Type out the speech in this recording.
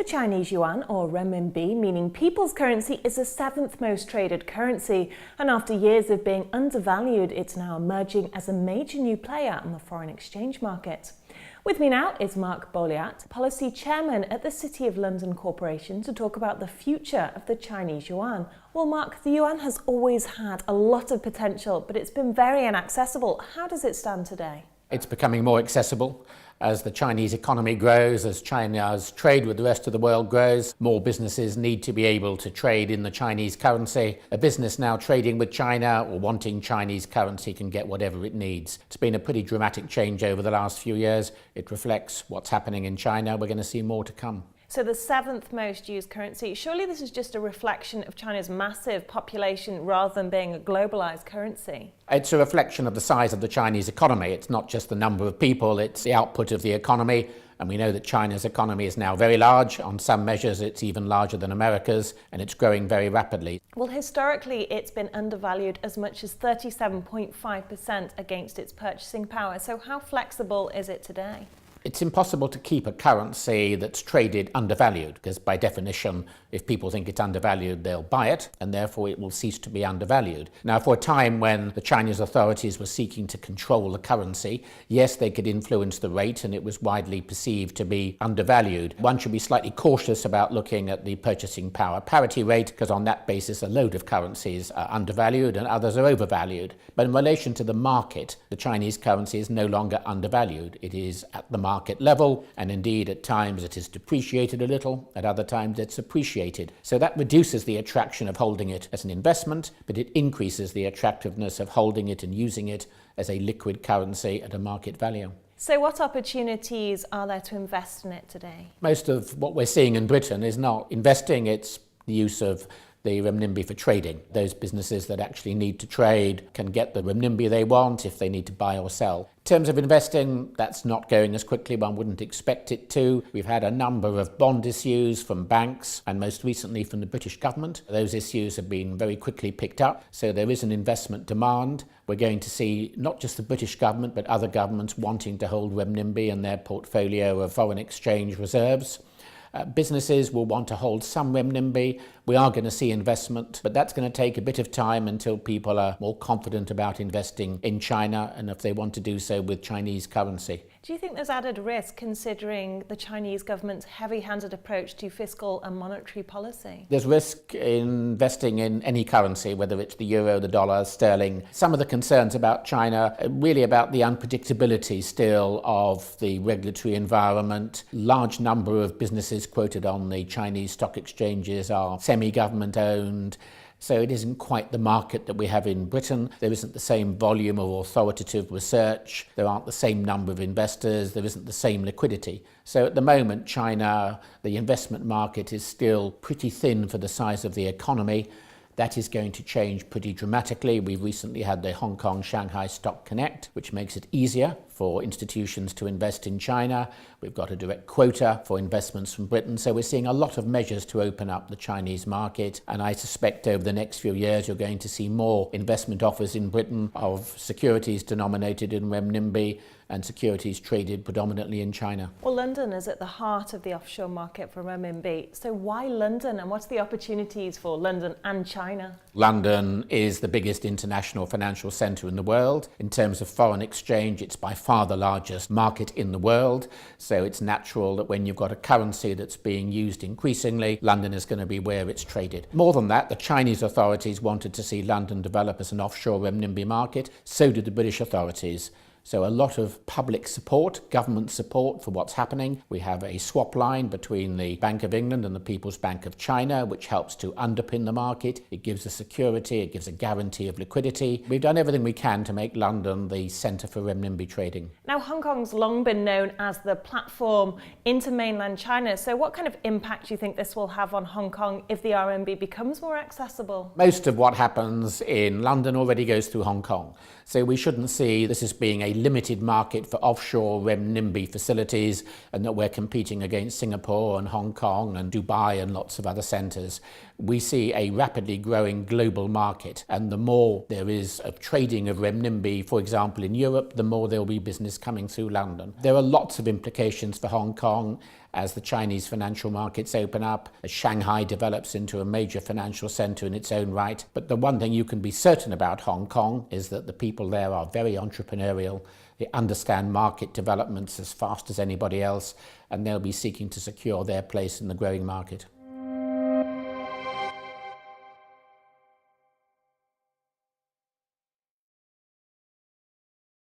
The Chinese yuan, or renminbi, meaning people's currency, is the seventh most traded currency, and after years of being undervalued, it's now emerging as a major new player on the foreign exchange market. With me now is Mark Boleat, Policy Chairman at the City of London Corporation, to talk about the future of the Chinese yuan. Well, Mark, the yuan has always had a lot of potential, but it's been very inaccessible. How does it stand today? It's becoming more accessible as the Chinese economy grows, as China's trade with the rest of the world grows. More businesses need to be able to trade in the Chinese currency. A business now trading with China or wanting Chinese currency can get whatever it needs. It's been a pretty dramatic change over the last few years. It reflects what's happening in China. We're going to see more to come. So the seventh most used currency, surely this is just a reflection of China's massive population rather than being a globalized currency? It's a reflection of the size of the Chinese economy. It's not just the number of people, it's the output of the economy. And we know that China's economy is now very large. On some measures, it's even larger than America's, and it's growing very rapidly. Well, historically, it's been undervalued as much as 37.5% against its purchasing power. So how flexible is it today? It's impossible to keep a currency that's traded undervalued, because by definition, if people think it's undervalued, they'll buy it, and therefore it will cease to be undervalued. Now, for a time when the Chinese authorities were seeking to control the currency, yes, they could influence the rate, and it was widely perceived to be undervalued. One should be slightly cautious about looking at the purchasing power parity rate, because on that basis, a load of currencies are undervalued and others are overvalued. But in relation to the market, the Chinese currency is no longer undervalued. It is at the market level, and indeed at times it is depreciated a little, at other times it's appreciated. So that reduces the attraction of holding it as an investment, but it increases the attractiveness of holding it and using it as a liquid currency at a market value. So what opportunities are there to invest in it today? Most of what we're seeing in Britain is not investing, it's the use of the renminbi for trading. Those businesses that actually need to trade can get the renminbi they want if they need to buy or sell. In terms of investing, that's not going as quickly. One wouldn't expect it to. We've had a number of bond issues from banks and most recently from the British government. Those issues have been very quickly picked up, so there is an investment demand. We're going to see not just the British government but other governments wanting to hold renminbi in their portfolio of foreign exchange reserves. Businesses will want to hold some renminbi. We are going to see investment, but that's going to take a bit of time until people are more confident about investing in China and if they want to do so with Chinese currency. Do you think there's added risk considering the Chinese government's heavy-handed approach to fiscal and monetary policy? There's risk in investing in any currency, whether it's the euro, the dollar, sterling. Some of the concerns about China are really about the unpredictability still of the regulatory environment. Large number of businesses quoted on the Chinese stock exchanges are semi-government owned. So it isn't quite the market that we have in Britain. There isn't the same volume of authoritative research. There aren't the same number of investors. There isn't the same liquidity. So at the moment, China, the investment market is still pretty thin for the size of the economy. That is going to change pretty dramatically. We've recently had the Hong Kong-Shanghai Stock Connect, which makes it easier for institutions to invest in China. We've got a direct quota for investments from Britain. So we're seeing a lot of measures to open up the Chinese market. And I suspect over the next few years, you're going to see more investment offers in Britain of securities denominated in renminbi and securities traded predominantly in China. Well, London is at the heart of the offshore market for renminbi. So why London, and what's the opportunities for London and China? London is the biggest international financial centre in the world. In terms of foreign exchange, it's by far the largest market in the world. So it's natural that when you've got a currency that's being used increasingly, London is going to be where it's traded. More than that, the Chinese authorities wanted to see London develop as an offshore renminbi market. So did the British authorities. So a lot of public support, government support for what's happening. We have a swap line between the Bank of England and the People's Bank of China, which helps to underpin the market. It gives a security, it gives a guarantee of liquidity. We've done everything we can to make London the centre for renminbi trading. Now, Hong Kong's long been known as the platform into mainland China. So what kind of impact do you think this will have on Hong Kong if the RMB becomes more accessible? Most of what happens in London already goes through Hong Kong. So we shouldn't see this as being a limited market for offshore renminbi facilities and that we're competing against Singapore and Hong Kong and Dubai and lots of other centres. We see a rapidly growing global market, and the more there is of trading of renminbi, for example, in Europe, the more there will be business coming through London. There are lots of implications for Hong Kong. as the Chinese financial markets open up, as Shanghai develops into a major financial center in its own right. But the one thing you can be certain about Hong Kong is that the people there are very entrepreneurial. They understand market developments as fast as anybody else, and they'll be seeking to secure their place in the growing market.